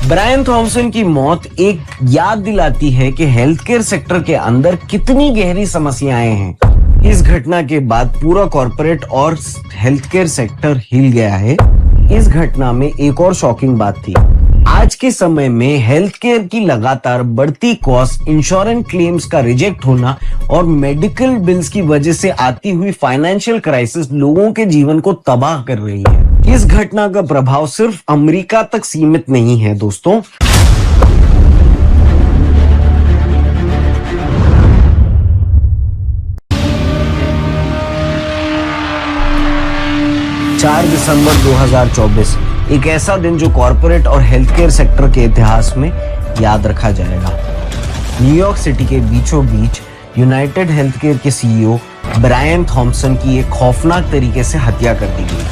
Brian Thompson की मौत एक याद दिलाती है कि हेल्थ केयर सेक्टर के अंदर कितनी गहरी समस्याएं हैं। इस घटना के बाद पूरा कॉर्पोरेट और हेल्थ केयर सेक्टर हिल गया है। इस घटना में एक और शॉकिंग बात थी। आज के समय में हेल्थ केयर की लगातार बढ़ती कॉस्ट, इंश्योरेंस क्लेम्स का रिजेक्ट होना और मेडिकल बिल्स की वजह से आती हुई फाइनेंशियल क्राइसिस लोगों के जीवन को तबाह कर रही है। इस घटना का प्रभाव सिर्फ अमेरिका तक सीमित नहीं है दोस्तों। दिसंबर 2024 एक ऐसा दिन जो कॉर्पोरेट और हेल्थ केयर सेक्टर के इतिहास में याद रखा जाएगा। न्यूयॉर्क सिटी के बीचों बीच यूनाइटेड हेल्थ केयर के सीईओ ब्रायन थॉमसन की एक खौफनाक तरीके से हत्या कर दी गई।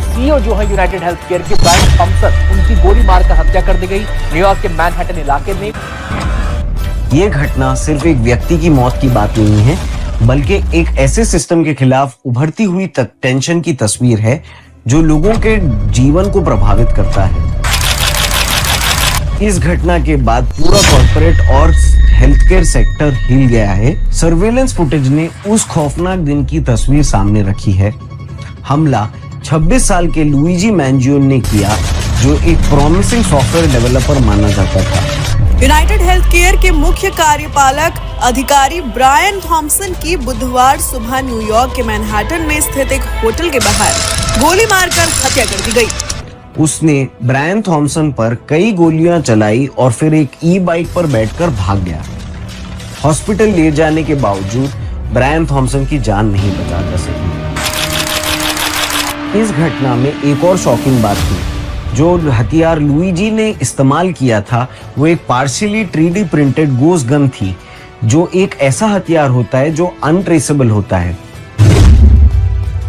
सीईओ जो है यूनाइटेड हेल्थ केयर के ब्रायन थॉमसन, उनकी गोली मारकर हत्या कर दी गई न्यूयॉर्क के मैनहट्टन इलाके में। ये घटना सिर्फ एक व्यक्ति की मौत की बात नहीं है, बल्कि एक ऐसे सिस्टम के खिलाफ उभरती हुई टेंशन की तस्वीर है जो लोगों के जीवन को प्रभावित करता है। इस घटना के बाद पूरा कॉर्पोरेट और हेल्थ केयर सेक्टर हिल गया है। सर्वेलेंस फुटेज ने उस खौफनाक दिन की तस्वीर सामने रखी है। हमला 26 साल के लुइजी मैंजियोन ने किया, जो एक प्रॉमिसिंग सॉफ्टवेयर डेवलपर माना जाता था। यूनाइटेड हेल्थ केयर के मुख्य कार्यपालक अधिकारी ब्रायन थॉमसन की बुधवार सुबह न्यूयॉर्क के मैनहट्टन में स्थित एक होटल के बाहर गोली मारकर हत्या कर दी गई। उसने ब्रायन थॉमसन पर कई गोलियां चलाई और फिर एक ई-बाइक पर बैठकर भाग गया। हॉस्पिटल ले जाने के बावजूद ब्रायन थॉमसन की जान नहीं बचा जा सकी। इस घटना में एक और शॉकिंग बात थी। जो हथियार लुइजी ने इस्तेमाल किया था वो एक पार्शियली 3D प्रिंटेड गोस गन थी, जो एक ऐसा हथियार होता है जो अनट्रेसेबल होता है।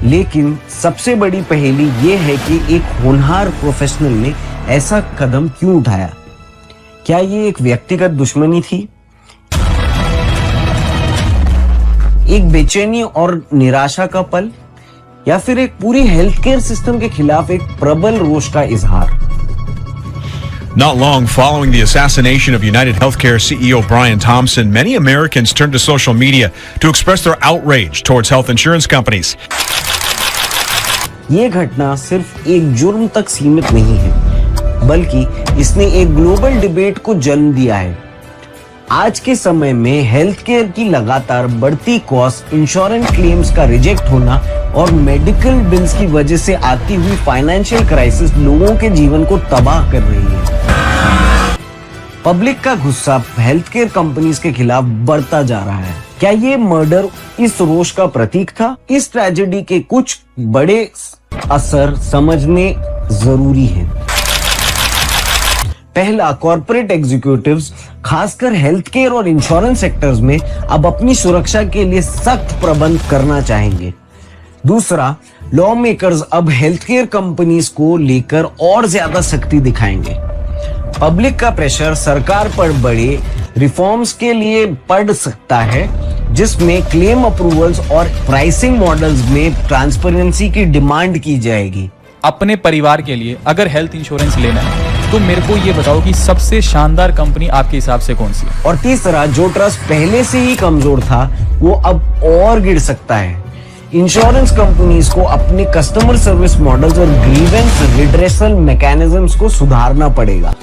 लेकिन सबसे बड़ी पहेली ये है कि एक होनहार प्रोफेशनल ने ऐसा कदम क्यों उठाया। क्या ये एक व्यक्तिगत दुश्मनी थी, एक बेचैनी और निराशा का पल, या फिर एक पूरी हेल्थ केयर सिस्टम के खिलाफ एक प्रबल रोष का इजहार? Not long following the assassination of United Healthcare CEO Brian Thompson, many Americans turned to social media to express their outrage towards health insurance companies. ये घटना सिर्फ एक जुर्म तक सीमित नहीं है, बल्कि इसने एक ग्लोबल डिबेट को जन्म दिया है। आज के समय में हेल्थ केयर की लगातार बढ़ती कॉस्ट, इंश्योरेंस क्लेम्स का रिजेक्ट होना और मेडिकल बिल्स की वजह से आती हुई फाइनेंशियल क्राइसिस लोगों के जीवन को तबाह कर रही है। पब्लिक का गुस्सा हेल्थ केयर कंपनीज के खिलाफ बढ़ता जा रहा है। क्या ये मर्डर इस रोष का प्रतीक था? इस ट्रेजेडी के कुछ बड़े असर समझने जरूरी हैं। पहला, कॉर्पोरेट एग्जीक्यूटिव्स खासकर हेल्थ केयर और इंश्योरेंस सेक्टर्स में अब अपनी सुरक्षा के लिए सख्त प्रबंध करना चाहेंगे। दूसरा, लॉ मेकर्स अब हेल्थ केयर कंपनीज को लेकर और ज्यादा सख्ती दिखाएंगे। पब्लिक का प्रेशर सरकार पर बड़े रिफॉर्म्स के लिए पड़ सकता है, जिसमें क्लेम अप्रूवल्स और प्राइसिंग मॉडल्स में ट्रांसपेरेंसी की डिमांड की जाएगी। अपने परिवार के लिए अगर हेल्थ इंश्योरेंस लेना है तो मेरे को ये बताओ कि सबसे शानदार कंपनी आपके हिसाब से कौन सी है? और तीसरा, जो ट्रस्ट पहले से ही कमजोर था वो अब और गिर सकता है। इंश्योरेंस कंपनीज को अपने कस्टमर सर्विस मॉडल्स और ग्रीवेंस रिड्रेसल मैकेनिज्म्स को सुधारना पड़ेगा,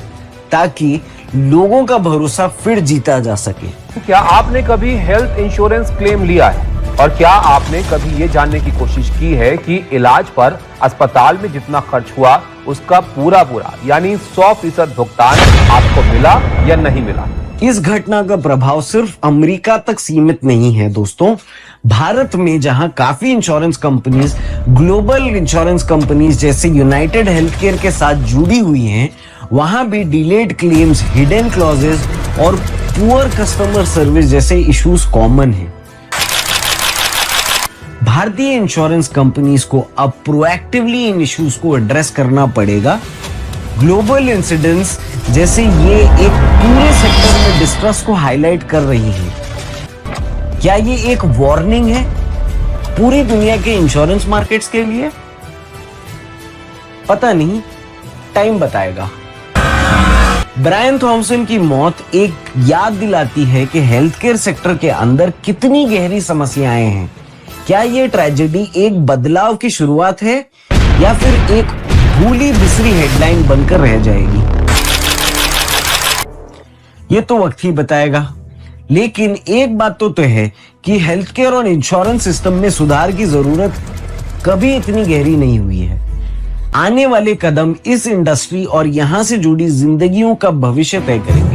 ताकि लोगों का भरोसा फिर जीता जा सके। क्या आपने कभी हेल्थ इंश्योरेंस क्लेम लिया है? और क्या आपने कभी ये जानने की कोशिश की है कि इलाज पर अस्पताल में जितना खर्च हुआ उसका पूरा यानी 100% भुगतान आपको मिला या नहीं मिला? इस घटना का प्रभाव सिर्फ अमेरिका तक सीमित नहीं है दोस्तों। भारत में जहां काफी insurance companies global insurance companies जैसे यूनाइटेड हेल्थ केयर के साथ जुड़ी हुई हैं, वहां भी डिलेड क्लेम्स, हिडन क्लॉजेस और पुअर कस्टमर सर्विस जैसे इश्यूज कॉमन हैं। भारतीय इंश्योरेंस कंपनीज को अब प्रोएक्टिवली इन इश्यूज को एड्रेस करना पड़ेगा। ग्लोबल इंसिडेंट्स जैसे ये एक पूरे सेक्टर में डिस्ट्रेस को हाईलाइट कर रही है। क्या ये एक वार्निंग है पूरी दुनिया के इंश्योरेंस मार्केट्स के लिए? पता नहीं, टाइम बताएगा। ब्रायन थॉमसन की मौत एक याद दिलाती है कि हेल्थ केयर सेक्टर के अंदर कितनी गहरी समस्याएं हैं। क्या ये ट्रेजेडी एक बदलाव की शुरुआत है या फिर एक भूली बिसरी हेडलाइन बनकर रह जाएगी? ये तो वक्त ही बताएगा। लेकिन एक बात तो तय है कि हेल्थ केयर और इंश्योरेंस सिस्टम में सुधार की जरूरत कभी इतनी गहरी नहीं हुई है। आने वाले कदम इस इंडस्ट्री और यहां से जुड़ी जिंदगियों का भविष्य तय करेंगे।